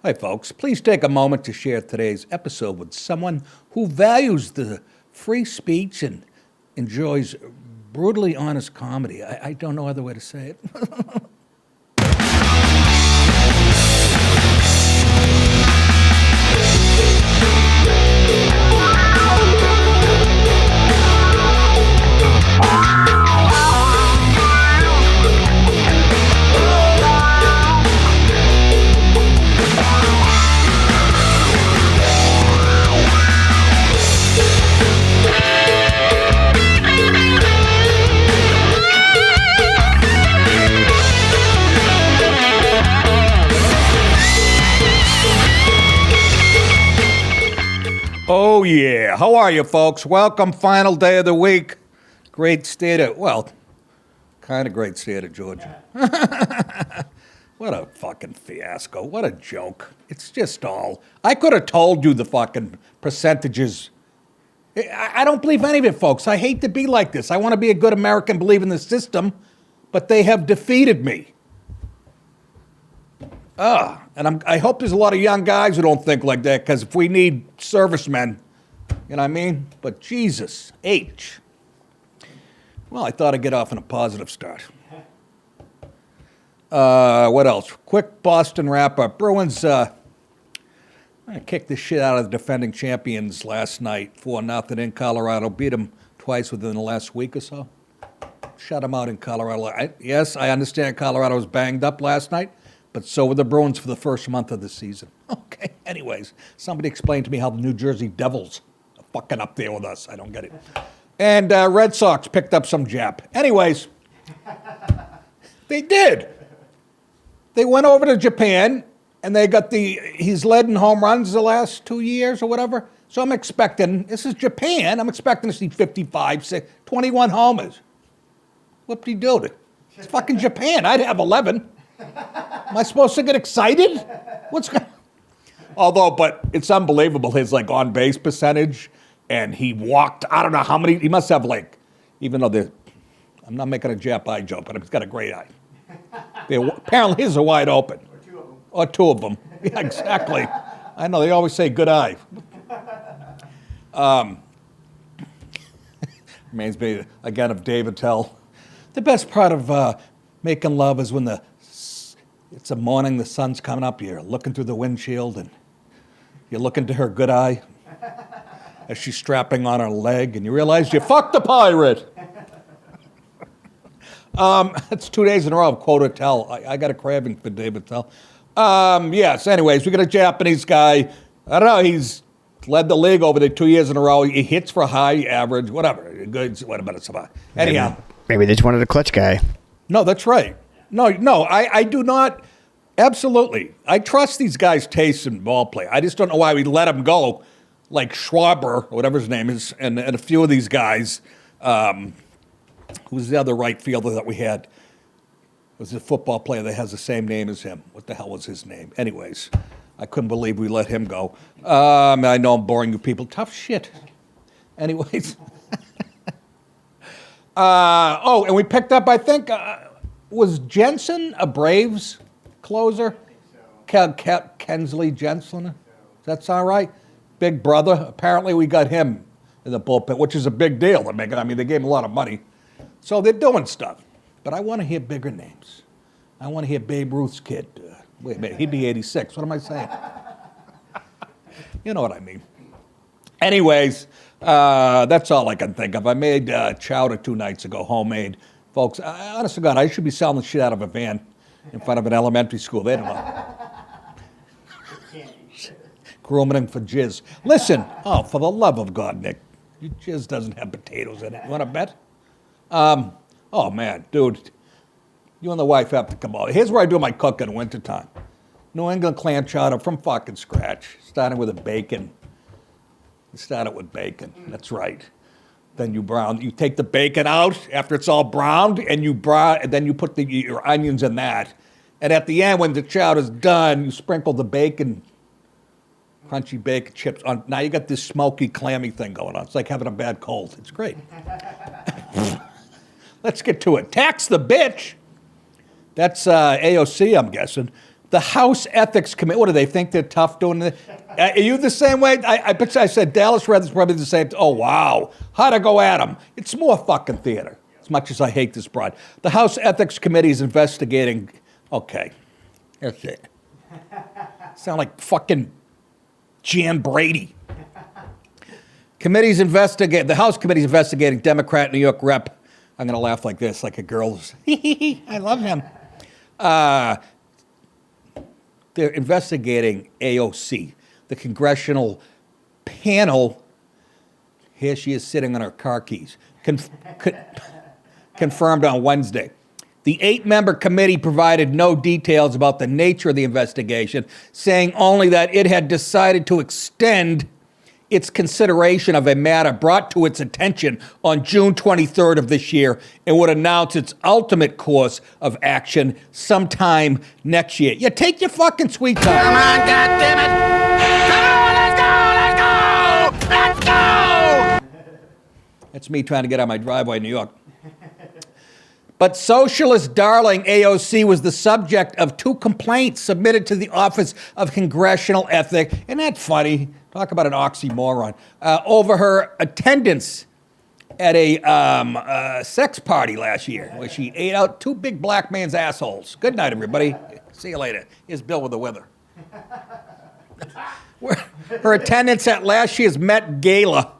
Hi, folks. Please take a moment to share today's episode with someone who values the free speech and enjoys brutally honest comedy. I don't know other way to say it. Oh, yeah. How are you, folks? Welcome. Final day of the week. Great state of, well, kind of great state of Georgia. What a fucking fiasco. What a joke. It's just all. I could have told you the fucking percentages. I don't believe any of it, folks. I hate to be like this. I want to be a good American, believe in the system, but they have defeated me. And I hope there's a lot of young guys who don't think like that, because if we need servicemen, you know what I mean? But Jesus, H. Well, I thought I'd get off on a positive start. What else? Quick Boston wrap-up. Bruins kicked the shit out of the defending champions last night, 4-0 in Colorado. Beat them twice within the last week or so. Shut them out in Colorado. Yes, I understand Colorado was banged up last night, but so were the Bruins for the first month of the season. Okay, anyways, somebody explained to me how the New Jersey Devils are fucking up there with us. I don't get it. And Red Sox picked up some Jap. Anyways, they did. They went over to Japan, and they got he's led in home runs the last 2 years or whatever. So I'm expecting, this is Japan, I'm expecting to see 55, 21 homers. Whoop-de-doo. It's fucking Japan. I'd have 11. Am I supposed to get excited? What's going? Although, but it's unbelievable his on base percentage, and he walked. I don't know how many. He must have even though I'm not making a Jap eye joke, but he's got a great eye. Apparently, his are wide open. Or two of them. Yeah, exactly. I know they always say good eye. Reminds me again of David Tell. The best part of making love is when it's a morning, the sun's coming up, you're looking through the windshield, and you're looking to her good eye as she's strapping on her leg, and you realize you fucked the pirate. It's 2 days in a row of quote or tell. I got a craving for David Tell. Yes, anyways, we got a Japanese guy. I don't know, he's led the league over the 2 years in a row. He hits for high average, whatever. Good, what about it? Anyhow. Maybe they just wanted a clutch guy. No, that's right. No, I do not. Absolutely. I trust these guys' tastes in ball play. I just don't know why we let them go, like Schwarber, or whatever his name is, and a few of these guys. Who's the other right fielder that we had? Was a football player that has the same name as him. What the hell was his name? Anyways, I couldn't believe we let him go. I know I'm boring you people. Tough shit. Anyways. And we picked up, I think, was Jensen a Braves closer? Kensley Jensen? Does that sound right? Big brother. Apparently we got him in the bullpen, which is a big deal. They gave him a lot of money. So they're doing stuff. But I want to hear bigger names. I want to hear Babe Ruth's kid. Wait a minute, he'd be 86. What am I saying? You know what I mean. Anyways, that's all I can think of. I made chowder 2 nights ago, homemade. Folks, honest to God, I should be selling the shit out of a van in front of an elementary school. They don't know. Grooming for jizz. Listen, for the love of God, Nick, your jizz doesn't have potatoes in it. You want to bet? Oh, man, dude, you and the wife have to come out. Here's where I do my cooking in wintertime. New England clam chowder from fucking scratch, starting with a bacon. You start it with bacon, that's right. Then you take the bacon out after it's all browned, and then you put your onions in that. And at the end, when the chowder's done, you sprinkle the bacon, crunchy bacon chips on. Now you got this smoky, clammy thing going on. It's like having a bad cold. It's great. Let's get to it. Tax the bitch. That's AOC, I'm guessing. The House Ethics Committee, what do they think they're tough doing this? Are you the same way? I bet you I said Dallas Red's probably the same. Oh, wow. How'd I go at him? It's more fucking theater, as much as I hate this broad. The House Ethics Committee is investigating, okay, that's it. Sound like fucking Jan Brady. The House Committee's investigating Democrat New York Rep. I'm going to laugh like this, like a girl's. I love him. They're investigating AOC, the congressional panel. Here she is sitting on her car keys. Confirmed on Wednesday. The 8-member committee provided no details about the nature of the investigation, saying only that it had decided to extend its consideration of a matter brought to its attention on June 23rd of this year and would announce its ultimate course of action sometime next year. Yeah, take your fucking sweet time. Come on, goddammit! Come on, let's go! Let's go! Let's go! That's me trying to get out of my driveway in New York. But socialist darling AOC was the subject of 2 complaints submitted to the Office of Congressional Ethics. Isn't that funny? Talk about an oxymoron. Over her attendance at a sex party last year, where she ate out 2 big black man's assholes. Good night, everybody. See you later. Here's Bill with the weather. Her attendance at last year's Met Gala.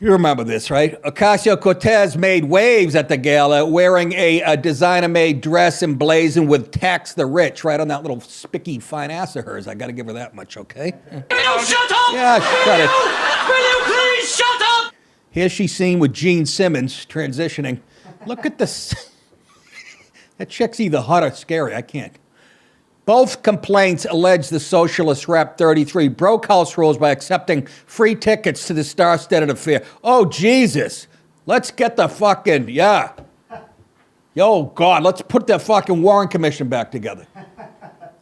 You remember this, right? Ocasio-Cortez made waves at the gala wearing a designer-made dress emblazoned with "Tax the Rich" right on that little spicky fine ass of hers. I got to give her that much, okay? Will you shut up? Yeah, shut it. Will you please shut up? Here she's seen with Gene Simmons transitioning. Look at this. That chick's either hot or scary. I can't. Both complaints allege the socialist Rep 33 broke house rules by accepting free tickets to the star-studded affair. Oh, Jesus. Let's get the fucking, yeah. Yo, God, let's put the fucking Warren Commission back together.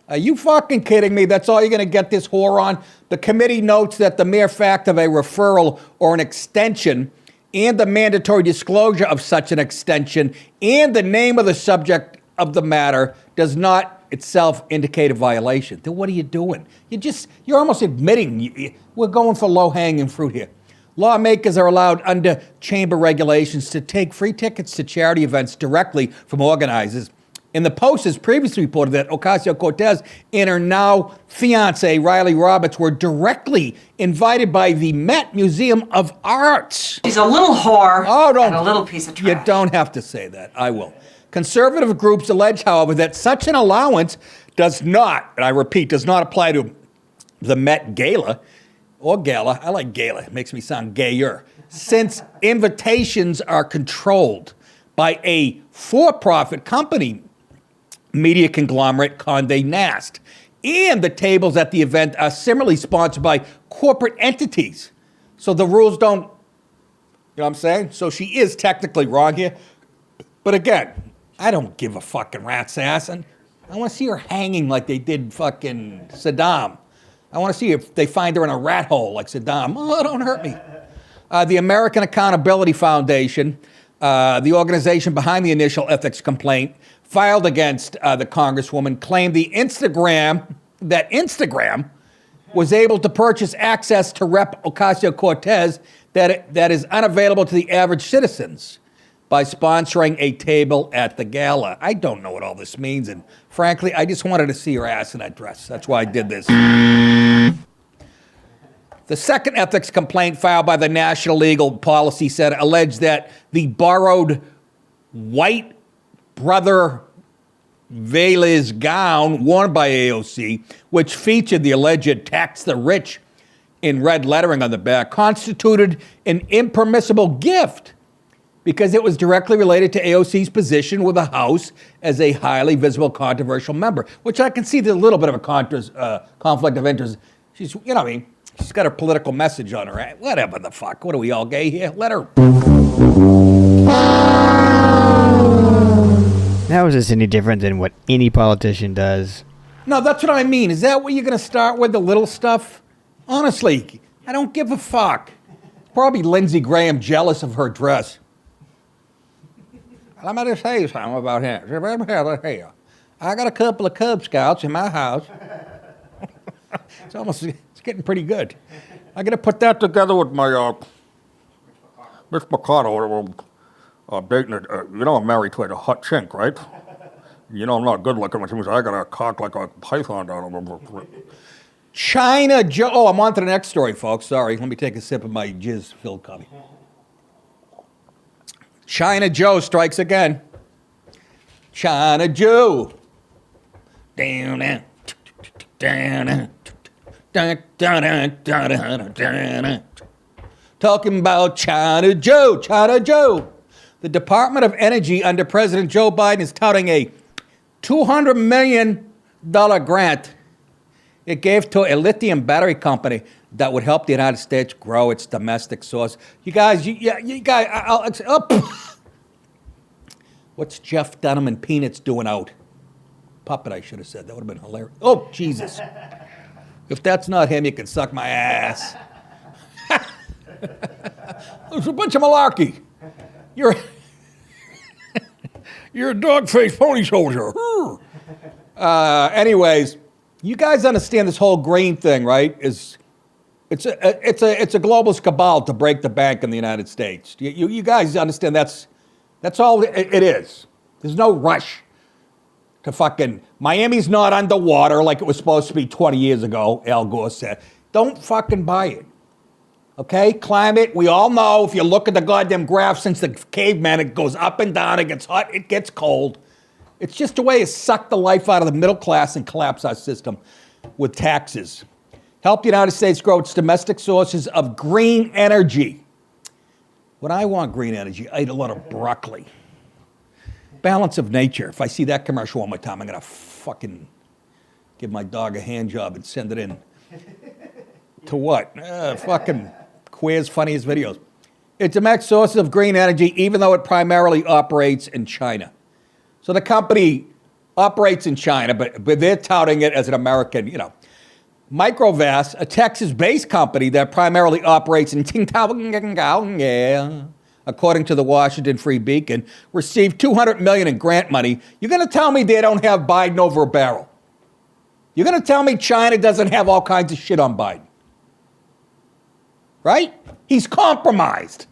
Are you fucking kidding me? That's all you're going to get this whore on? The committee notes that the mere fact of a referral or an extension and the mandatory disclosure of such an extension and the name of the subject of the matter does not itself indicate a violation. Then what are you doing? You're almost admitting we're going for low-hanging fruit here. Lawmakers are allowed under chamber regulations to take free tickets to charity events directly from organizers. And the Post has previously reported that Ocasio-Cortez and her now fiance, Riley Roberts, were directly invited by the Met Museum of Arts. She's a little whore and a little piece of trash. You don't have to say that. I will. Conservative groups allege, however, that such an allowance does not, and I repeat, does not apply to the Met Gala or Gala. I like Gala. It makes me sound gayer. Since invitations are controlled by a for-profit company, media conglomerate Condé Nast, and the tables at the event are similarly sponsored by corporate entities. So the rules don't, you know what I'm saying? So she is technically wrong here. But again, I don't give a fucking rat's ass. And I want to see her hanging like they did fucking Saddam. I want to see if they find her in a rat hole like Saddam. Oh, don't hurt me. The American Accountability Foundation, the organization behind the initial ethics complaint, filed against the Congresswoman, claimed that Instagram was able to purchase access to Rep. Ocasio-Cortez that is unavailable to the average citizens by sponsoring a table at the gala. I don't know what all this means, and frankly, I just wanted to see her ass in that dress. That's why I did this. The second ethics complaint filed by the National Legal Policy Center alleged that the borrowed white brother Vela's gown worn by AOC, which featured the alleged "Tax the Rich" in red lettering on the back, constituted an impermissible gift because it was directly related to AOC's position with the House as a highly visible, controversial member, which I can see there's a little bit of a conflict of interest. She's, you know what I mean? She's got her political message on her. Right? Whatever the fuck. What are we all gay here? Let her. How is this any different than what any politician does? No, that's what I mean. Is that what you're going to start with, the little stuff? Honestly, I don't give a fuck. Probably Lindsey Graham jealous of her dress. Let me just tell you something about him. I got a couple of Cub Scouts in my house. It's getting pretty good. I got to put that together with my Miss Mikado. Dating I'm married to a hot chink, right? I'm not good looking, which means I got a cock like a python down. China Joe. Oh, I'm on to the next story, folks. Sorry, let me take a sip of my jizz-filled coffee. China Joe strikes again. China Joe. Talking about China Joe. China Joe. The Department of Energy under President Joe Biden is touting a $200 million grant it gave to a lithium battery company that would help the United States grow its domestic source. You guys, what's Jeff Dunham and Peanuts doing out? Puppet, I should have said. That would have been hilarious. Oh, Jesus. If that's not him, you can suck my ass. It's a bunch of malarkey. You're a dog-faced pony soldier. Anyways, you guys understand this whole green thing, right? It's a global cabal to break the bank in the United States. You guys understand that's all it is. There's no rush to fucking Miami's not underwater like it was supposed to be 20 years ago. Al Gore said, "Don't fucking buy it." Okay, climate, we all know if you look at the goddamn graph since the caveman, it goes up and down, it gets hot, it gets cold. It's just a way to suck the life out of the middle class and collapse our system with taxes. Help the United States grow its domestic sources of green energy. When I want green energy, I eat a lot of broccoli. Balance of nature. If I see that commercial one more time, I'm going to fucking give my dog a hand job and send it in. To what? Fucking Queer's funniest videos. It's a max source of green energy, even though it primarily operates in China. So the company operates in China, but they're touting it as an American, Microvast, a Texas-based company that primarily operates in Qingdao, according to the Washington Free Beacon, received $200 million in grant money. You're going to tell me they don't have Biden over a barrel? You're going to tell me China doesn't have all kinds of shit on Biden? Right? He's compromised.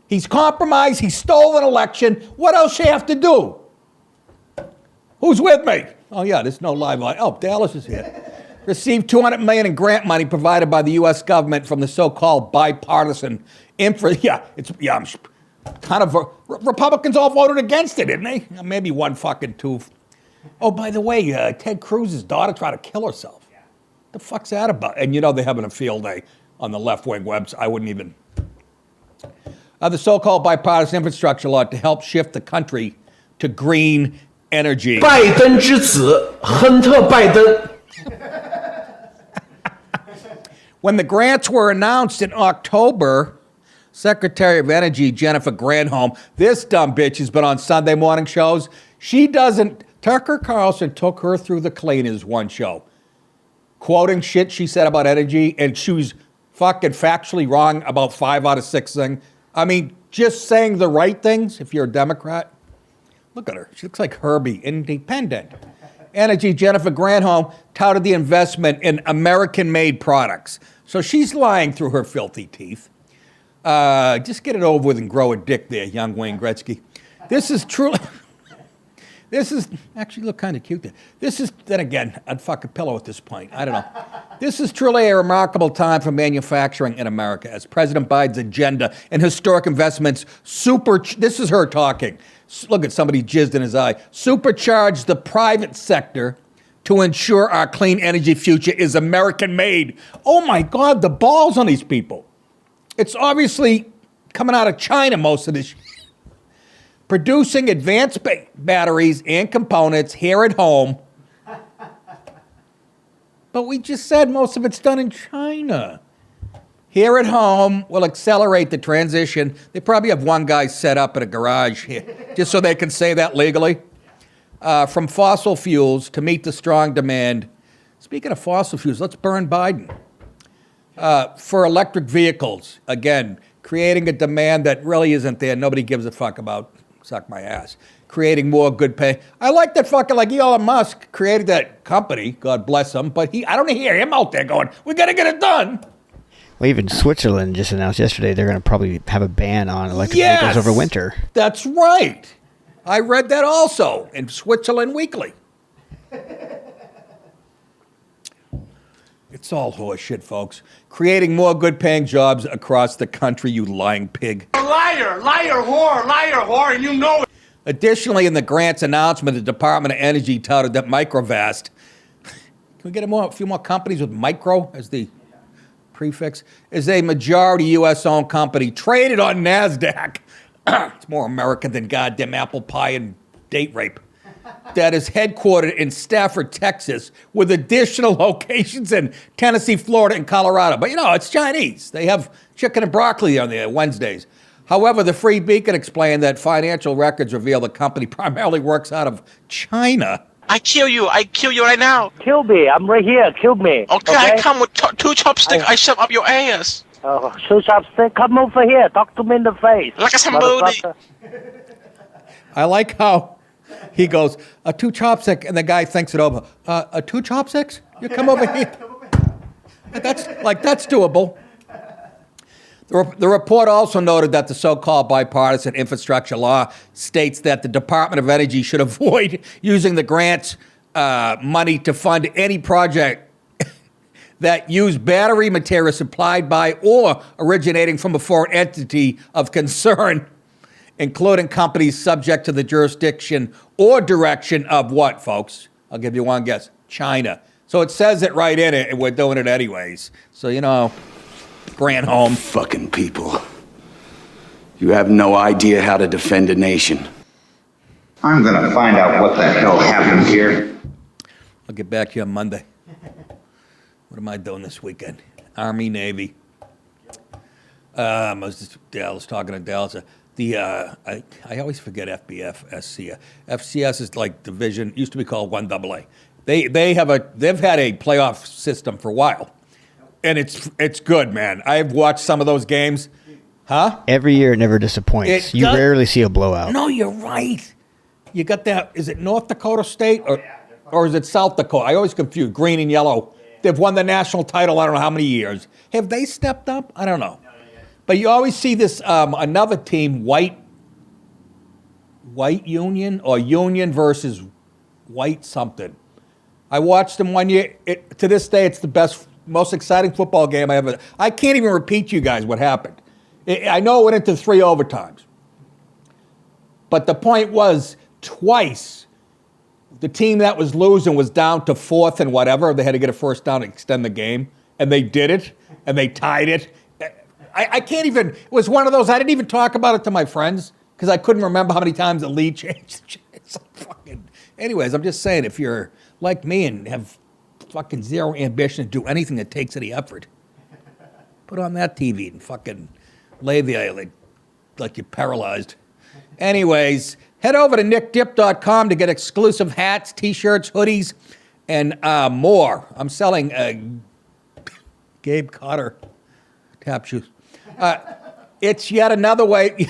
He stole an election. What else you have to do? Who's with me? Oh, yeah, there's no live audience. Oh, Dallas is here. Received $200 million in grant money provided by the U.S. government from the so-called bipartisan Republicans all voted against it, didn't they? Maybe one fucking two. Oh, by the way, Ted Cruz's daughter tried to kill herself. The fuck's that about? And they're having a field day on the left-wing website. I wouldn't even. The so-called bipartisan infrastructure law to help shift the country to green energy. 拜登之子，亨特·拜登。 When the grants were announced in October, Secretary of Energy Jennifer Granholm, this dumb bitch has been on Sunday morning shows. Tucker Carlson took her through the cleaners one show, quoting shit she said about energy, and she was fucking factually wrong about 5 out of 6 things. I mean, just saying the right things if you're a Democrat. Look at her. She looks like Herbie, independent. Energy Jennifer Granholm touted the investment in American-made products. So she's lying through her filthy teeth. Just get it over with and grow a dick there, young Wayne Gretzky. This is truly... actually look kind of cute there. Then again, I'd fuck a pillow at this point. I don't know. This is truly a remarkable time for manufacturing in America as President Biden's agenda and historic investments this is her talking. Look at somebody jizzed in his eye. Supercharge the private sector to ensure our clean energy future is American made. Oh my God, the balls on these people. It's obviously coming out of China, most of this. Producing advanced batteries and components here at home. But we just said most of it's done in China. Here at home will accelerate the transition. They probably have one guy set up in a garage here, just so they can say that legally. From fossil fuels to meet the strong demand. Speaking of fossil fuels, let's burn Biden. For electric vehicles, again, creating a demand that really isn't there. Nobody gives a fuck about. Suck my ass. creating more good pay. I like that fucking, like Elon Musk created that company, God bless him, but I don't hear him out there going, we got to get it done. Well, even Switzerland just announced yesterday they're going to probably have a ban on electric vehicles over winter. That's right. I read that also in Switzerland Weekly. It's all horseshit, folks. Creating more good-paying jobs across the country, you lying pig. Liar, whore, and you know it. Additionally, in the grant's announcement, the Department of Energy touted that Microvast, can we get a few more companies with micro as the prefix, is a majority U.S.-owned company traded on NASDAQ. It's more American than goddamn apple pie and date rape. That is headquartered in Stafford, Texas, with additional locations in Tennessee, Florida, and Colorado. But, it's Chinese. They have chicken and broccoli on there Wednesdays. However, the Free Beacon explained that financial records reveal the company primarily works out of China. I kill you right now. Kill me. I'm right here. Kill me. Okay, I come with 2 chopsticks. I shove up your ass. Oh, 2 chopsticks. Come over here. Talk to me in the face. Like a somebody. I like how he goes, a 2 chopstick, and the guy thinks it over. A 2 chopsticks? You come over here. That's doable. The report also noted that the so-called bipartisan infrastructure law states that the Department of Energy should avoid using the grant's money to fund any project that use battery material supplied by or originating from a foreign entity of concern, including companies subject to the jurisdiction or direction of what, folks? I'll give you one guess. China. So it says it right in it, and we're doing it anyways. So, grant home. Fucking people. You have no idea how to defend a nation. I'm gonna find out what the hell happened here. I'll get back to you on Monday. What am I doing this weekend? Army, Navy. I was talking to Dallas. I always forget FBF, SCS. FCS is like division, used to be called 1AA. They've had a playoff system for a while. And it's good, man. I've watched some of those games. Huh? Every year it never disappoints. You rarely see a blowout. No, you're right. You got that. Is it North Dakota State or is it South Dakota? I always confuse green and yellow. They've won the national title I don't know how many years. Have they stepped up? I don't know. But you always see this another team, white Union or Union versus white something. I watched them one year. To this day, it's the best, most exciting football game I ever. I can't even repeat to you guys what happened. I know it went into 3 overtimes. But the point was, twice, the team that was losing was down to 4th and whatever. They had to get a first down to extend the game. And they did it. And they tied it. I can't even, it was one of those, I didn't even talk about it to my friends because I couldn't remember how many times the lead changed. It's like fucking, anyways, I'm just saying, if you're like me and have fucking zero ambition to do anything that takes any effort, put on that TV and fucking lay there like you're paralyzed. Anyways, head over to nickdip.com to get exclusive hats, t-shirts, hoodies, and more. I'm selling Gabe Cotter tap shoes. It's yet another way.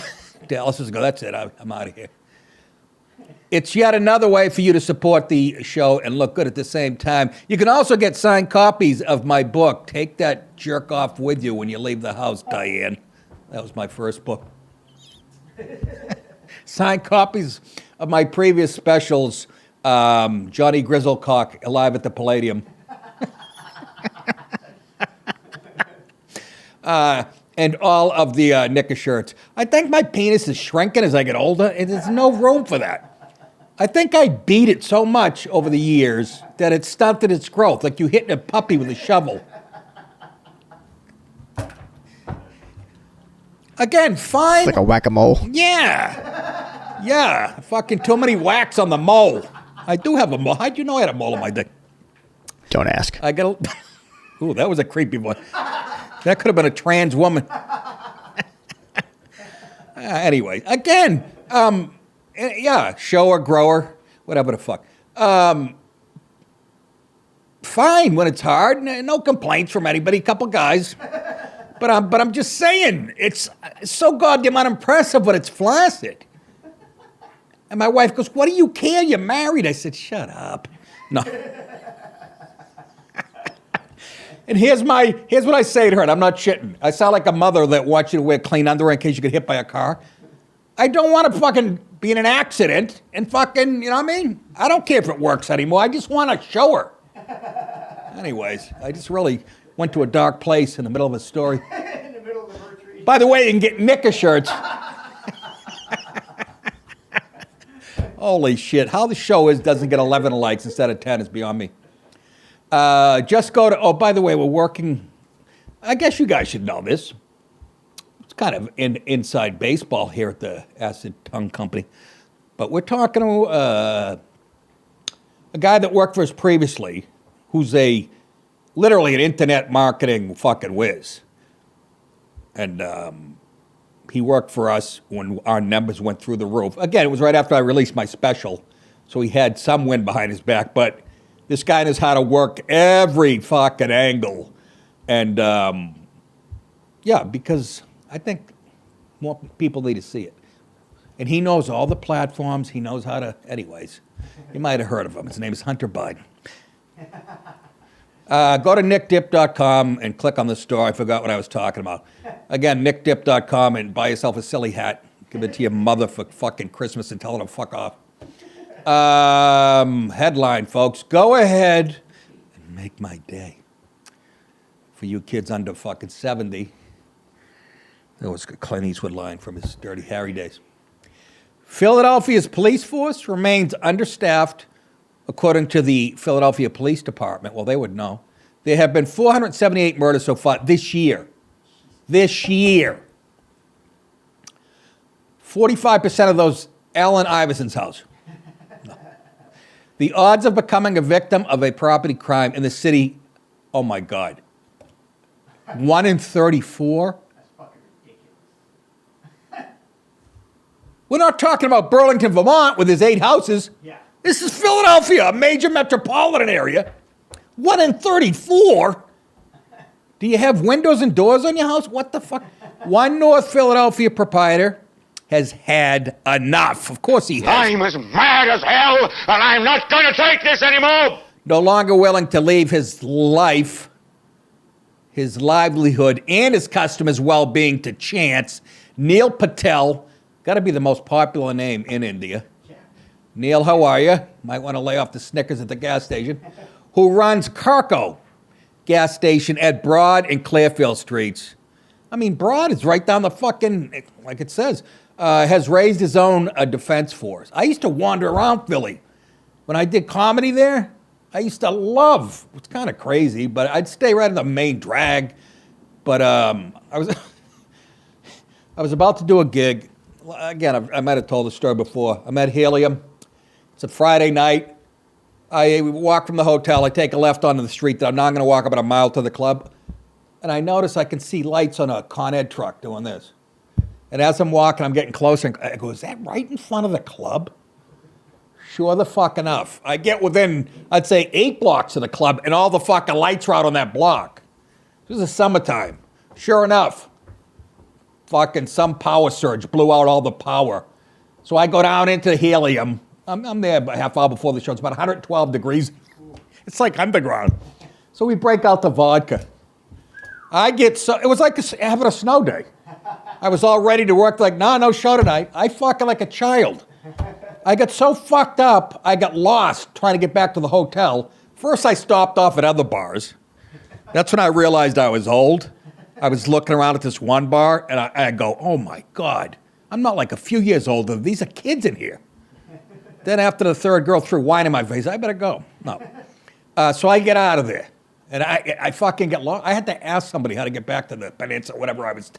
Dallas is going, that's it, I'm out of here. It's yet another way for you to support the show and look good at the same time. You can also get signed copies of my book, Take That Jerk Off With You When You Leave the House, Diane. That was my first book. Signed copies of my previous specials, Johnny Grizzlecock, Alive at the Palladium. And all of the knicker shirts. I think my penis is shrinking as I get older, and there's no room for that. I think I beat it so much over the years that it stunted its growth, like you hitting a puppy with a shovel. Again, fine. It's like a whack-a-mole. Yeah. Yeah. Fucking too many whacks on the mole. I do have a mole. How'd you know I had a mole on my dick? Don't ask. I got a... Ooh, that was a creepy one. That could have been a trans woman. Anyway, again, yeah, shower, grower, whatever the fuck. Fine when it's hard. No complaints from anybody. A couple guys. But I'm just saying, it's so goddamn unimpressive when it's flaccid. And my wife goes, what do you care? You're married. I said, shut up. No. And here's what I say to her, and I'm not shitting. I sound like a mother that wants you to wear clean underwear in case you get hit by a car. I don't want to fucking be in an accident and fucking, you know what I mean? I don't care if it works anymore. I just want to show her. Anyways, I just really went to a dark place in the middle of a story. In the middle of the retreat. By the way, you can get knicker shirts. Holy shit. How the show doesn't get 11 likes instead of 10 is beyond me. Just go to, by the way, we're working, I guess you guys should know this. It's kind of inside baseball here at the Acid Tongue Company. But we're talking to a guy that worked for us previously, who's literally an internet marketing fucking whiz. And he worked for us when our numbers went through the roof. Again, it was right after I released my special, so he had some wind behind his back, but this guy knows how to work every fucking angle. And, because I think more people need to see it. And he knows all the platforms. He knows how to, anyways. You might have heard of him. His name is Hunter Biden. Go to nickdip.com and click on the store. I forgot what I was talking about. Again, nickdip.com and buy yourself a silly hat. Give it to your mother for fucking Christmas and tell her to fuck off. Headline, folks. Go ahead and make my day. For you kids under fucking 70. That was a Clint Eastwood line from his Dirty Harry days. Philadelphia's police force remains understaffed, according to the Philadelphia Police Department. Well, they would know. There have been 478 murders so far this year. This year. 45% of those Allen Iverson's house. No. The odds of becoming a victim of a property crime in the city, oh my God. 1 in 34? That's fucking ridiculous. We're not talking about Burlington, Vermont with his 8 houses. Yeah. This is Philadelphia, a major metropolitan area. 1 in 34? Do you have windows and doors on your house? What the fuck? One North Philadelphia proprietor has had enough. Of course he has. I'm as mad as hell, and I'm not going to take this anymore. No longer willing to leave his life, his livelihood, and his customers' well-being to chance. Neil Patel, got to be the most popular name in India. Yeah. Neil, how are you? Might want to lay off the Snickers at the gas station. Who runs Carco gas station at Broad and Clearfield Streets. I mean, Broad is right down the fucking, like it says, has raised his own defense force. I used to wander around Philly. When I did comedy there, I used to love, it's kind of crazy, but I'd stay right in the main drag. But I was about to do a gig. Again, I might have told the story before. I'm at Helium. It's a Friday night. I walk from the hotel. I take a left onto the street that I'm not going to walk about a mile to the club. And I notice I can see lights on a Con Ed truck doing this. And as I'm walking, I'm getting closer. And I go, is that right in front of the club? Sure the fuck enough. I get within, I'd say, 8 blocks of the club, and all the fucking lights are out on that block. This is the summertime. Sure enough, fucking some power surge blew out all the power. So I go down into Helium. I'm there about a half hour before the show. It's about 112 degrees. It's like underground. So we break out the vodka. It was like having a snow day. I was all ready to work, like, no show tonight. I fucking like a child. I got so fucked up, I got lost trying to get back to the hotel. First, I stopped off at other bars. That's when I realized I was old. I was looking around at this one bar, and I go, oh my God, I'm not like a few years older. These are kids in here. Then after the third girl threw wine in my face, I better go. No. So I get out of there. And I fucking get lost. I had to ask somebody how to get back to the peninsula, whatever I was.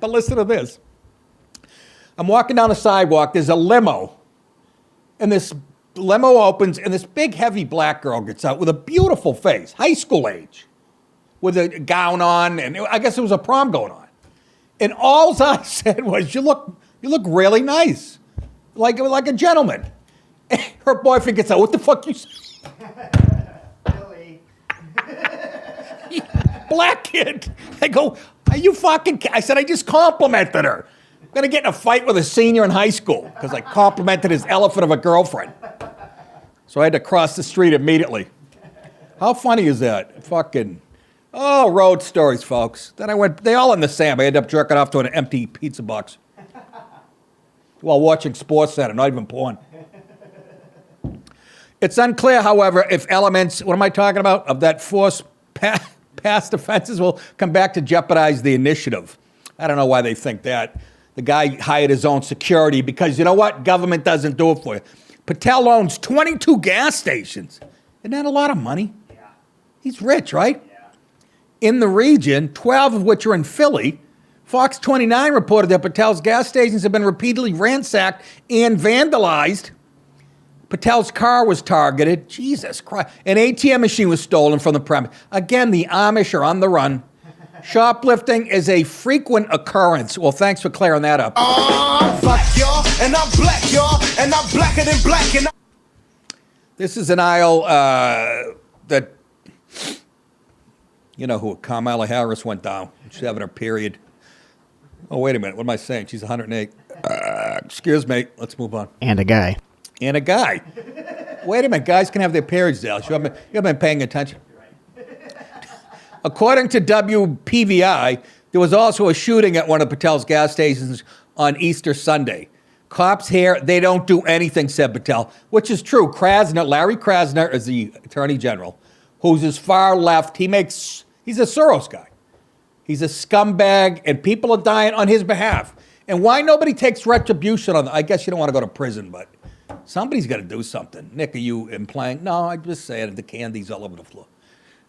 But listen to this. I'm walking down the sidewalk. There's a limo. And this limo opens, and this big, heavy black girl gets out with a beautiful face, high school age, with a gown on. And I guess there was a prom going on. And all I said was, you look really nice. Like a gentleman. And her boyfriend gets out. What the fuck you say? Billy. Black kid. I go, are you fucking... I said, I just complimented her. going to get in a fight with a senior in high school because I complimented his elephant of a girlfriend. So I had to cross the street immediately. How funny is that? Fucking, oh, road stories, folks. Then I went, they all in the same. I ended up jerking off to an empty pizza box while watching SportsCenter, not even porn. It's unclear, however, if elements, what am I talking about, of that force past offenses will come back to jeopardize the initiative. I don't know why they think that. The guy hired his own security because, you know what? Government doesn't do it for you. Patel owns 22 gas stations. Isn't that a lot of money? Yeah. He's rich, right? Yeah. In the region, 12 of which are in Philly, Fox 29 reported that Patel's gas stations have been repeatedly ransacked and vandalized. Patel's car was targeted. Jesus Christ. An ATM machine was stolen from the premise. Again, the Amish are on the run. Shoplifting is a frequent occurrence. Well, thanks for clearing that up. Fuck y'all, and I'm black, y'all, and I'm blacker than black. And This is an aisle that, you know who, Kamala Harris went down. She's having her period. Oh, wait a minute. What am I saying? She's 108. Excuse me. Let's move on. And a guy. And a guy. Wait a minute. Guys can have their periods, Dallas. You haven't been paying attention. According to WPVI, there was also a shooting at one of Patel's gas stations on Easter Sunday. Cops here, they don't do anything, said Patel, which is true. Larry Krasner is the attorney general, who's as far left. He's a Soros guy. He's a scumbag, and people are dying on his behalf. And why nobody takes retribution on them? I guess you don't want to go to prison, but somebody's got to do something. Nick, are you implying? No, I'm just saying the candy's all over the floor.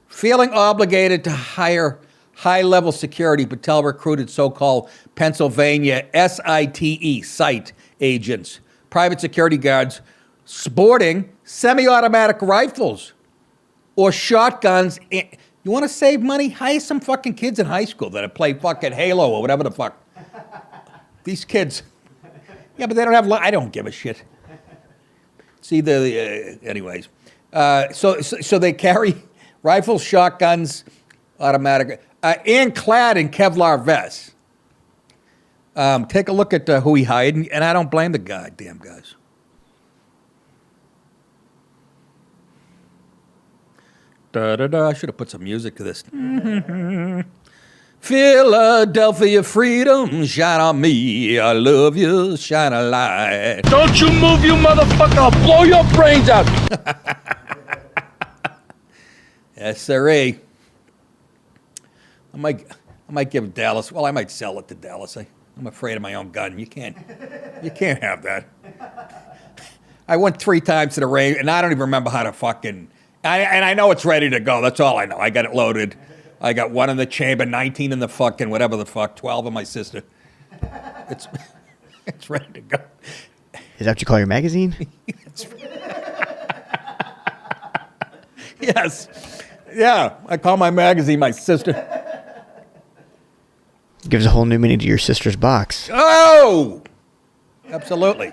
Feeling obligated to hire high-level security, Patel recruited so-called Pennsylvania site agents, private security guards, sporting semi-automatic rifles or shotguns. You want to save money? Hire some fucking kids in high school that have played fucking Halo or whatever the fuck. These kids. Yeah, but they don't have, I don't give a shit. See, anyways. So they carry rifles, shotguns, automatic, and clad in Kevlar vests. Take a look at who he hired, and I don't blame the goddamn guys. I should have put some music to this. Philadelphia freedom, shine on me. I love you, shine a light. don't you move, you motherfucker! I'll blow your brains out. Yes, sirree. I might give Dallas. Well, I might sell it to Dallas. I'm afraid of my own gun. You can't have that. I went 3 times to the range, and I don't even remember how to fucking. And I know it's ready to go. That's all I know. I got it loaded. I got 1 in the chamber, 19 in the fucking whatever the fuck, 12 in my sister. It's ready to go. Is that what you call your magazine? Yes. Yeah, I call my magazine my sister. Gives a whole new meaning to your sister's box. Oh! Absolutely.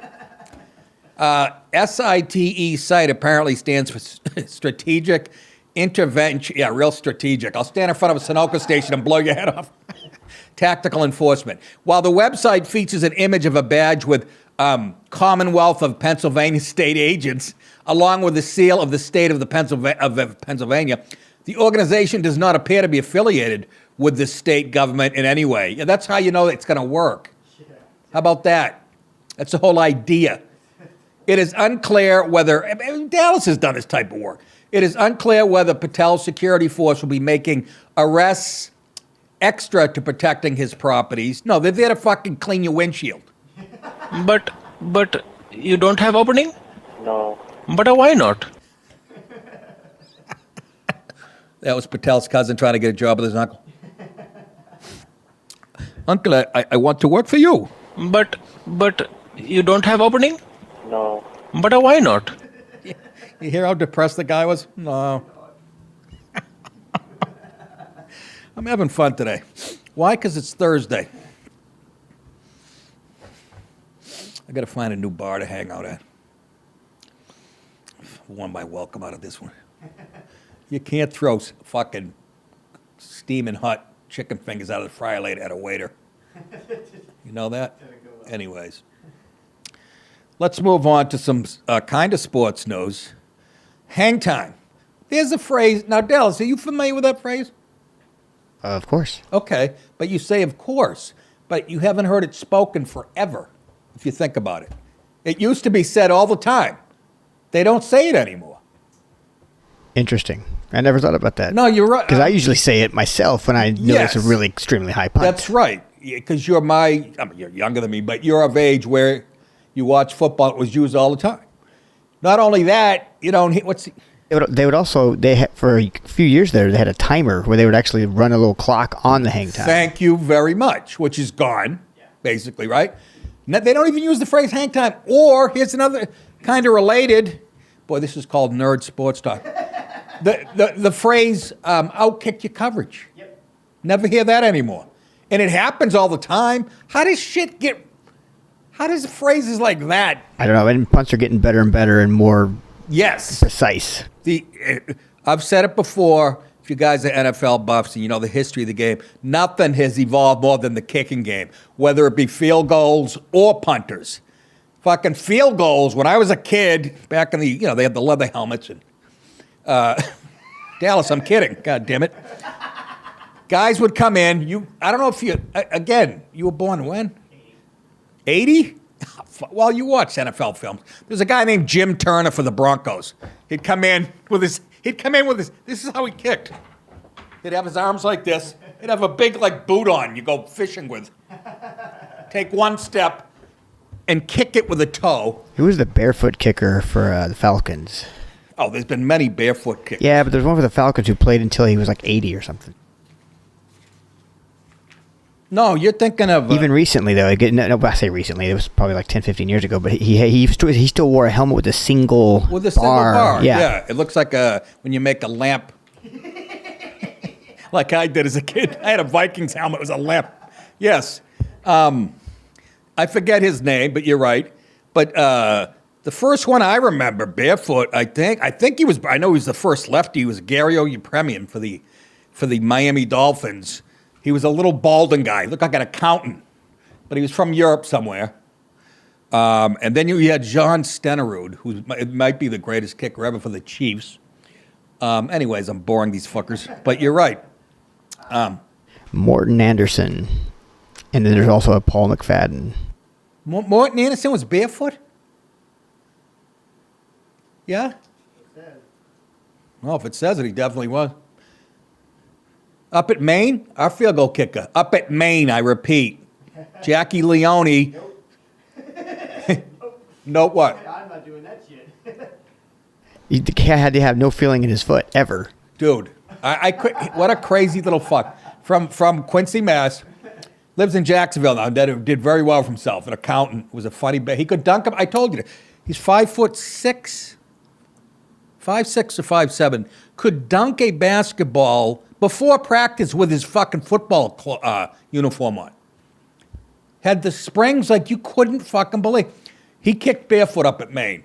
site apparently stands for Strategic Intervention. Yeah, real strategic. I'll stand in front of a Sunoco station and blow your head off. Tactical enforcement. While the website features an image of a badge with Commonwealth of Pennsylvania state agents, along with the seal of the state of Pennsylvania, the organization does not appear to be affiliated with the state government in any way. Yeah, that's how you know it's going to work. How about that? That's the whole idea. It is unclear whether, Dallas has done this type of work. It is unclear whether Patel's security force will be making arrests extra to protecting his properties. No, they're there to fucking clean your windshield. But you don't have opening? No. But why not? That was Patel's cousin trying to get a job with his uncle. Uncle, I want to work for you. But you don't have opening? No. But why not? You hear how depressed the guy was? No. I'm having fun today. Why? Because it's Thursday. I got to find a new bar to hang out at. Won my welcome out of this one. You can't throw fucking steaming hot chicken fingers out of the fryer later at a waiter. You know that? Anyways, let's move on to some kind of sports news. Hang time. There's a phrase. Now, Dallas, are you familiar with that phrase? Of course. Okay, but you say of course, but you haven't heard it spoken forever, if you think about it. It used to be said all the time. They don't say it anymore. Interesting. I never thought about that. No, you're right. Because I usually say it myself when I notice a really extremely high punt. That's right. Because you're you're younger than me, but you're of age where you watch football. It was used all the time. Not only that, you don't hit They would also, for a few years there, they had a timer where they would actually run a little clock on the hang time. Thank you very much, which is gone, basically, right? They don't even use the phrase hang time. Or, here's another kind of related, boy, this is called nerd sports talk. The phrase, outkick your coverage. Yep. Never hear that anymore. And it happens all the time. How does phrases like that? I don't know, and punts are getting better and better and more precise. I've said it before, if you guys are NFL buffs and you know the history of the game, nothing has evolved more than the kicking game, whether it be field goals or punters. Fucking field goals, when I was a kid, back in they had the leather helmets and Dallas, I'm kidding. God damn it. Guys would come in. I don't know if you were born when? 80? Well, you watch NFL films. There's a guy named Jim Turner for the Broncos. He'd come in with his, this is how he kicked. He'd have his arms like this. He'd have a big, boot on you go fishing with. Take one step and kick it with a toe. Who was the barefoot kicker for the Falcons? Oh, there's been many barefoot kickers. Yeah, but there's one for the Falcons who played until he was 80 or something. No, you're thinking of... Even recently, though. I say recently. It was probably 10, 15 years ago. But he still wore a helmet with a single bar. With a single bar, yeah. It looks like when you make a lamp. Like I did as a kid. I had a Vikings helmet. It was a lamp. Yes. I forget his name, but you're right. But the first one I remember, barefoot, I think he was... I know he was the first lefty. He was Gary O'Upremian for the Miami Dolphins. He was a little balding guy. He looked like an accountant, but he was from Europe somewhere. And then you had John Stenerud, who might be the greatest kicker ever for the Chiefs. Anyways, I'm boring these fuckers, but you're right. Morton Anderson. And then there's also a Paul McFadden. Morton Anderson was barefoot? Yeah? Well, if it says it, he definitely was. Up at Maine, our field goal kicker. Up at Maine, I repeat. Jackie Leone. No, what? I'm not doing that shit. The cat had to have no feeling in his foot, ever. Dude, what a crazy little fuck. From Quincy, Mass. Lives in Jacksonville now. Did very well for himself. An accountant. Was a funny... He could dunk him. I told you. He's 5'6". 5'6" or 5'7". Could dunk a basketball... before practice with his fucking football uniform on. Had the springs like you couldn't fucking believe. He kicked barefoot up at Maine.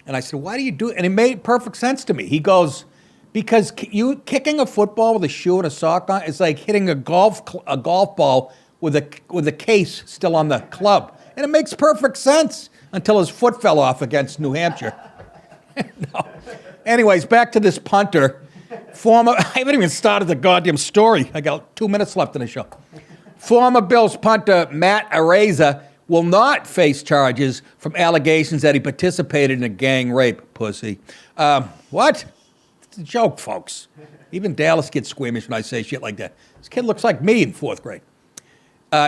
And I said, why do you do it? And it made perfect sense to me. He goes, because you kicking a football with a shoe and a sock on is like hitting a golf ball with a case still on the club. And it makes perfect sense until his foot fell off against New Hampshire. No. Anyways, back to this punter. I haven't even started the goddamn story. I got 2 minutes left in the show. Former Bills punter Matt Araiza will not face charges from allegations that he participated in a gang rape, pussy. What? It's a joke, folks. Even Dallas gets squeamish when I say shit like that. This kid looks like me in 4th grade.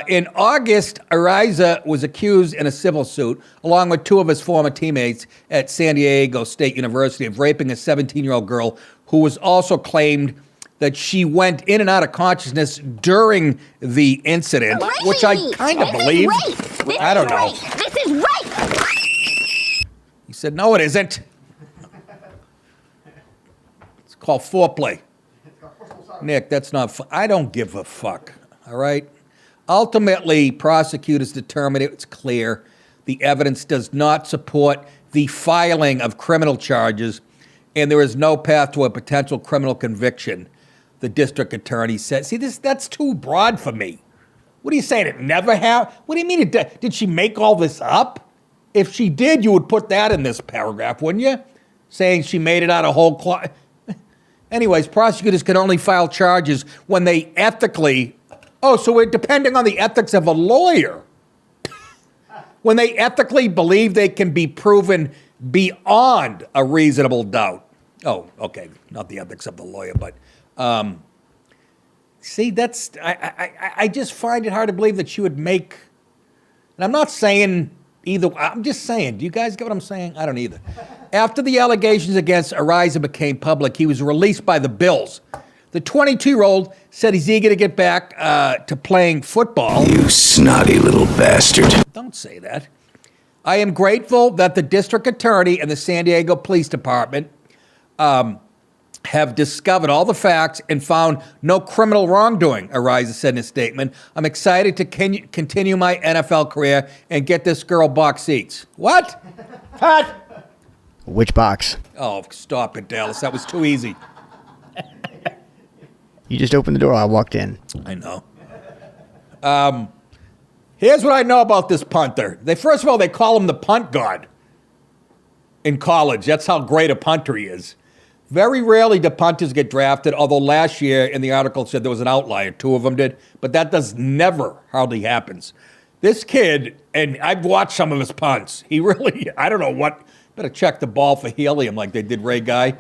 In August, Araiza was accused in a civil suit, along with 2 of his former teammates at San Diego State University, of raping a 17-year-old girl who was also claimed that she went in and out of consciousness during the incident, which I kind of believe. I don't know. This is rape! He said, no, it isn't. It's called foreplay. Nick, that's not I don't give a fuck, all right? Ultimately, prosecutors determined it's clear the evidence does not support the filing of criminal charges, and there is no path to a potential criminal conviction, the district attorney said. See, that's too broad for me. What are you saying? It never happened? What do you mean? Did she make all this up? If she did, you would put that in this paragraph, wouldn't you? Saying she made it out of whole cloth. Anyways, prosecutors can only file charges when they ethically... Oh, so we're depending on the ethics of a lawyer. When they ethically believe they can be proven beyond a reasonable doubt. Oh, okay, not the ethics of the lawyer, but... see, that's... I just find it hard to believe that she would make... And I'm not saying either... I'm just saying, do you guys get what I'm saying? I don't either. After the allegations against Araiza became public, he was released by the Bills. The 22-year-old said he's eager to get back to playing football. You snotty little bastard. Don't say that. I am grateful that the district attorney and the San Diego Police Department have discovered all the facts and found no criminal wrongdoing, Araiza said in a statement. I'm excited to continue my NFL career and get this girl box seats. What? What? Which box? Oh, stop it, Dallas. That was too easy. You just opened the door. I walked in. I know. Here's what I know about this punter. First of all, they call him the punt god in college. That's how great a punter he is. Very rarely do punters get drafted, although last year in the article said there was an outlier. 2 of them did. But that hardly happens. This kid, and I've watched some of his punts. He really, I don't know what, better check the ball for helium like they did Ray Guy.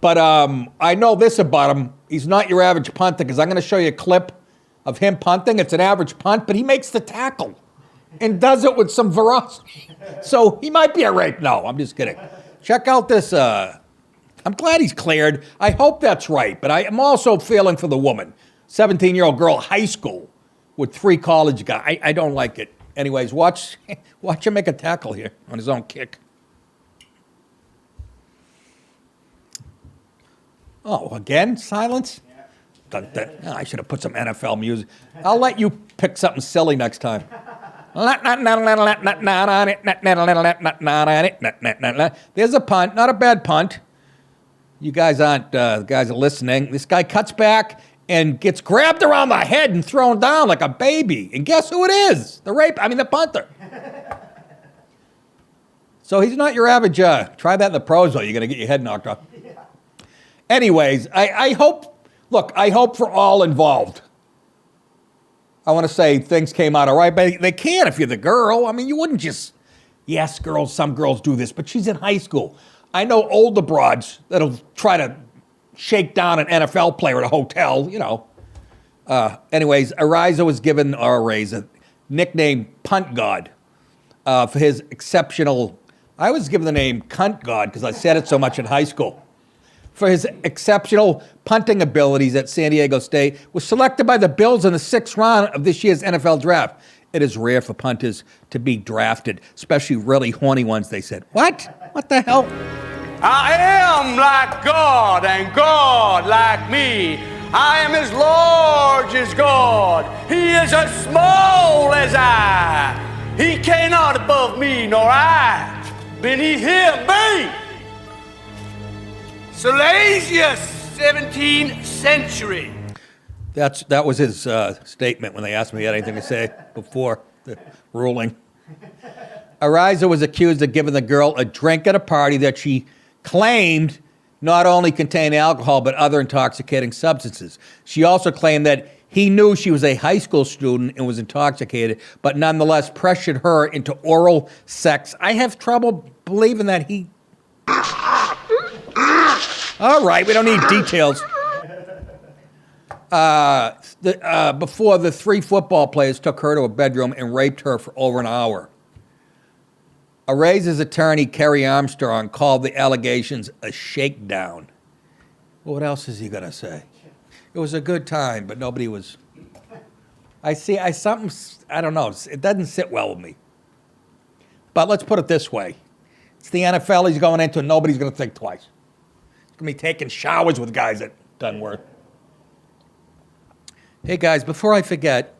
But I know this about him. He's not your average punter because I'm going to show you a clip of him punting. It's an average punt, but he makes the tackle and does it with some ferocity. So he might be a rape. No, I'm just kidding. Check out this. I'm glad he's cleared. I hope that's right, but I am also feeling for the woman. 17-year-old girl, high school, with 3 college guys. I don't like it. Anyways, watch him make a tackle here on his own kick. Oh, again? Silence? Yeah. I should have put some NFL music. I'll let you pick something silly next time. There's a punt, not a bad punt. You guys aren't, guys are listening. This guy cuts back and gets grabbed around the head and thrown down like a baby. And guess who it is? The punter. So he's not your average, try that in the pros, though. You're going to get your head knocked off. Anyways, I hope for all involved. I want to say things came out all right, but they can't if you're the girl. I mean, you wouldn't just, yes, girls, some girls do this, but she's in high school. I know older broads that'll try to shake down an NFL player at a hotel, you know. Anyways, Araiza was given, nickname Punt God for his exceptional, I was given the name Cunt God because I said it so much in high school. For his exceptional punting abilities at San Diego State, was selected by the Bills in the 6th round of this year's NFL draft. It is rare for punters to be drafted, especially really horny ones, they said. What? What the hell? I am like God and God like me. I am as large as God. He is as small as I. He cannot above me, nor I beneath him be. Salasius, 17th century. That was his statement when they asked me if he had anything to say before the ruling. Araiza was accused of giving the girl a drink at a party that she claimed not only contained alcohol but other intoxicating substances. She also claimed that he knew she was a high school student and was intoxicated, but nonetheless pressured her into oral sex. I have trouble believing that he... All right, we don't need details. Before the 3 football players took her to a bedroom and raped her for over an hour. Araiza's attorney, Kerry Armstrong, called the allegations a shakedown. Well, what else is he going to say? It was a good time, but nobody was... I don't know, it doesn't sit well with me. But let's put it this way. It's the NFL he's going into, and nobody's going to think twice. He's going to be taking showers with guys that doesn't work. Hey, guys, before I forget,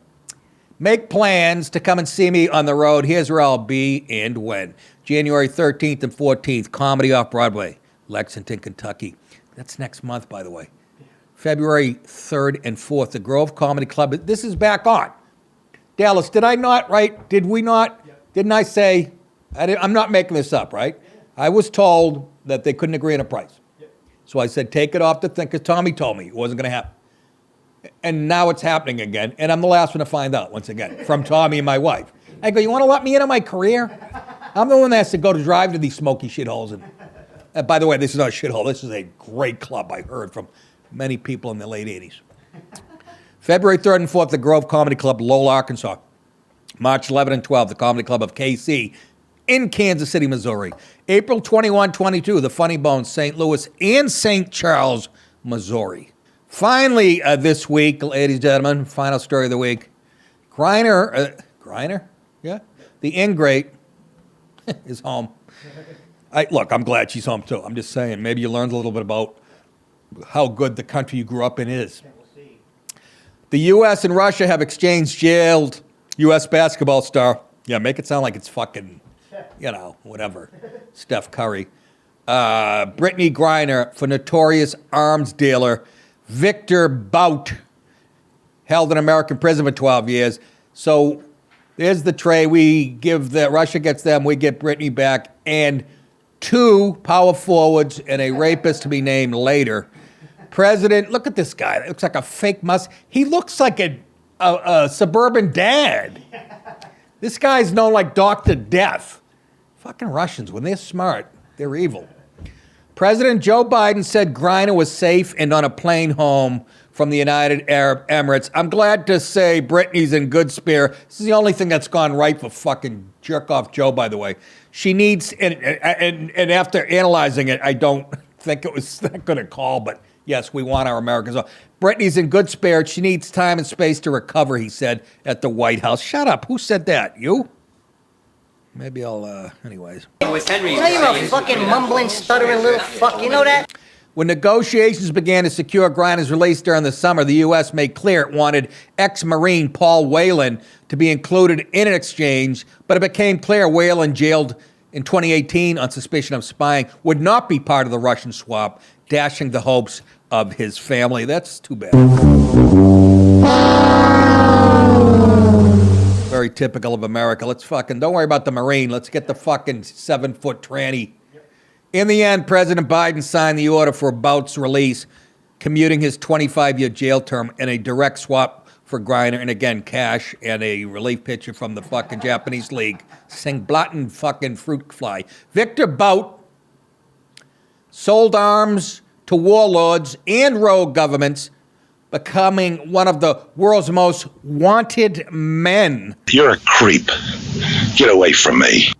make plans to come and see me on the road. Here's where I'll be and when. January 13th and 14th, Comedy Off-Broadway, Lexington, Kentucky. That's next month, by the way. February 3rd and 4th, the Grove Comedy Club. This is back on. Dallas, did I not, right? Did we not? Didn't I say, I'm not making this up, right? I was told that they couldn't agree on a price. So I said, take it off the thing, because Tommy told me it wasn't going to happen. And now it's happening again, and I'm the last one to find out, once again, from Tommy and my wife. I go, you want to let me into my career? I'm the one that has to go to drive to these smoky shitholes. And by the way, this is not a shithole. This is a great club, I heard from many people in the late 80s. February 3rd and 4th, the Grove Comedy Club, Lowell, Arkansas. March 11 and 12, the Comedy Club of KC in Kansas City, Missouri. April 21, 22, the Funny Bones, St. Louis and St. Charles, Missouri. Finally, this week, ladies and gentlemen, final story of the week. Griner? Yeah? The ingrate is home. Look, I'm glad she's home, too. I'm just saying, maybe you learned a little bit about how good the country you grew up in is. The U.S. and Russia have exchanged jailed U.S. basketball star. Yeah, make it sound like it's fucking, whatever. Steph Curry. Brittany Griner for notorious arms dealer Victor Bout, held in American prison for 12 years. So there's the tray. Russia gets them, we get Brittany back, and 2 power forwards and a rapist to be named later. President, look at this guy. It looks like a fake He looks like a suburban dad. This guy's known like Dr. Death. Fucking Russians, when they're smart, they're evil. President Joe Biden said Griner was safe and on a plane home from the United Arab Emirates. I'm glad to say Brittany's in good spirit. This is the only thing that's gone right for fucking jerk-off Joe, by the way. She needs, and after analyzing it, I don't think it was that good a call, but yes, we want our Americans. Brittany's in good spirits. She needs time and space to recover, he said at the White House. Shut up. Who said that? You? Maybe I'll, anyways. You're a fucking mumbling, stuttering little fuck. You know that? When negotiations began to secure Griner's release during the summer, the U.S. made clear it wanted ex-Marine Paul Whelan to be included in an exchange, but it became clear Whelan, jailed in 2018 on suspicion of spying, would not be part of the Russian swap, dashing the hopes of his family. That's too bad. Very typical of America. Don't worry about the Marine. Let's get the fucking 7-foot tranny. In the end, President Biden signed the order for Bout's release, commuting his 25-year jail term in a direct swap for Griner, and again, cash and a relief pitcher from the fucking Japanese league. Sing blatten fucking fruit fly. Victor Bout sold arms to warlords and rogue governments, becoming one of the world's most wanted men. You're a creep. Get away from me.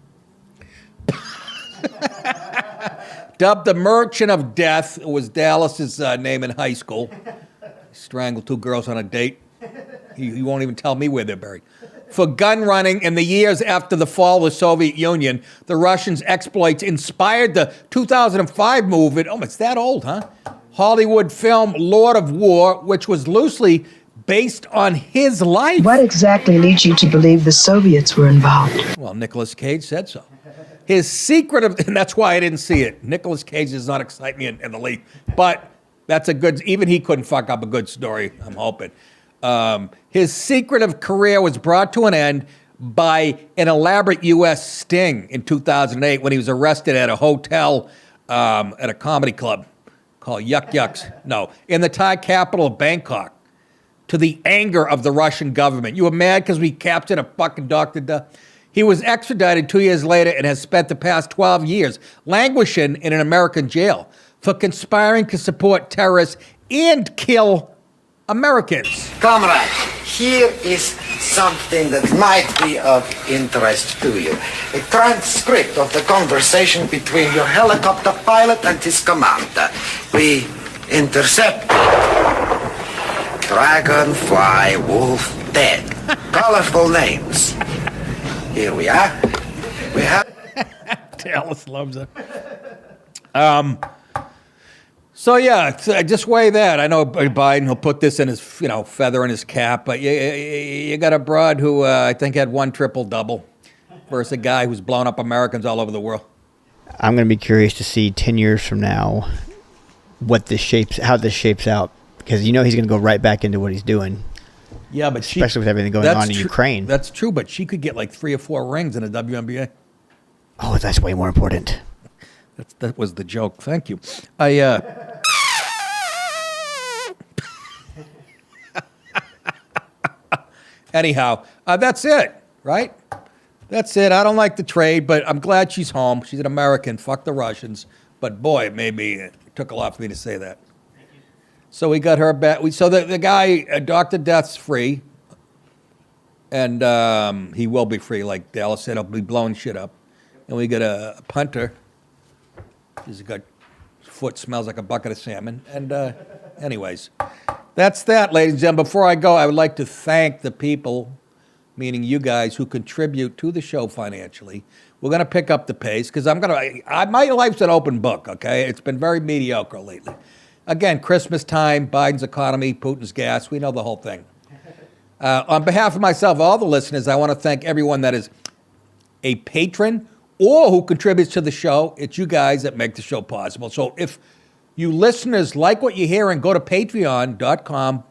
Dubbed the Merchant of Death, it was Dallas's name in high school. Strangled 2 girls on a date. He won't even tell me where they're buried. For gun running in the years after the fall of the Soviet Union, the Russians' exploits inspired the 2005 movement. Oh, it's that old, huh? Hollywood film Lord of War, which was loosely based on his life. What exactly leads you to believe the Soviets were involved? Well, Nicolas Cage said so. His secret of, and that's why I didn't see it. Nicolas Cage does not excite me in the league, but that's a good, even he couldn't fuck up a good story, I'm hoping. His secretive career was brought to an end by an elaborate U.S. sting in 2008 when he was arrested at a hotel, at a comedy club called Yuck Yucks. No, in the Thai capital of Bangkok, to the anger of the Russian government. You were mad because we captured a fucking Dr. He was extradited 2 years later and has spent the past 12 years languishing in an American jail for conspiring to support terrorists and kill Americans. Comrade, here is something that might be of interest to you. A transcript of the conversation between your helicopter pilot and his commander. We intercepted Dragonfly Wolf Dead. Colorful names. Here we are. We have... Dallas loves it. So yeah, just weigh that. I know Biden will put this in his, feather in his cap, but you got a broad who I think had 1 triple-double versus a guy who's blown up Americans all over the world. I'm going to be curious to see 10 years from now how this shapes out, because he's going to go right back into what he's doing. Yeah, but especially with everything going on in Ukraine. That's true, but she could get like 3 or 4 rings in a WNBA. Oh, that's way more important. That was the joke. Thank you. Anyhow, that's it, right? That's it. I don't like the trade, but I'm glad she's home. She's an American. Fuck the Russians. But boy, it took a lot for me to say that. So we got her back. So the guy, Dr. Death's free. And he will be free. Like Dallas said, he'll be blowing shit up. And we got a punter. He's got foot smells like a bucket of salmon. And anyways, that's that, ladies and gentlemen. Before I go, I would like to thank the people, meaning you guys, who contribute to the show financially. We're going to pick up the pace because my life's an open book, okay? It's been very mediocre lately. Again, Christmas time, Biden's economy, Putin's gas, we know the whole thing. On behalf of myself, all the listeners, I want to thank everyone that is a patron or who contributes to the show. It's you guys that make the show possible. So if you listeners like what you hear, and go to patreon.com/The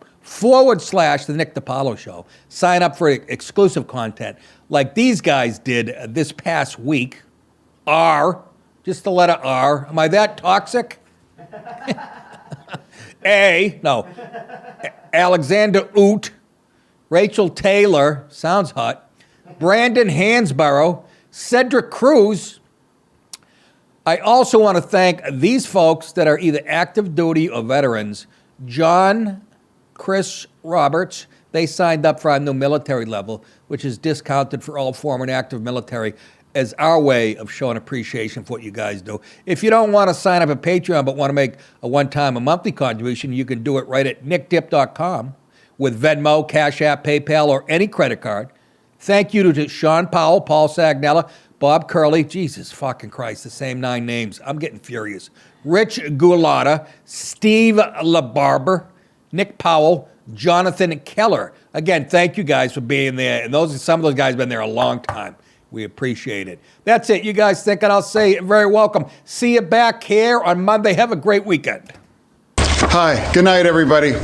Nick DiPaolo Show. Sign up for exclusive content like these guys did this past week. Just the letter R. Am I that toxic? Alexander Oot, Rachel Taylor, sounds hot, Brandon Hansborough, Cedric Cruz. I also want to thank these folks that are either active duty or veterans. John, Chris Roberts, they signed up for our new military level, which is discounted for all former and active military, as our way of showing appreciation for what you guys do. If you don't want to sign up at Patreon but want to make a one-time, a monthly contribution, you can do it right at nickdip.com with Venmo, Cash App, PayPal, or any credit card. Thank you to Sean Powell, Paul Sagnella, Bob Curley, Jesus fucking Christ, the same 9 names. I'm getting furious. Rich Gulata, Steve LaBarber, Nick Powell, Jonathan Keller. Again, thank you guys for being there. And some of those guys have been there a long time. We appreciate it. That's it. You guys think, and I'll say very welcome. See you back here on Monday. Have a great weekend. Hi. Good night, everybody.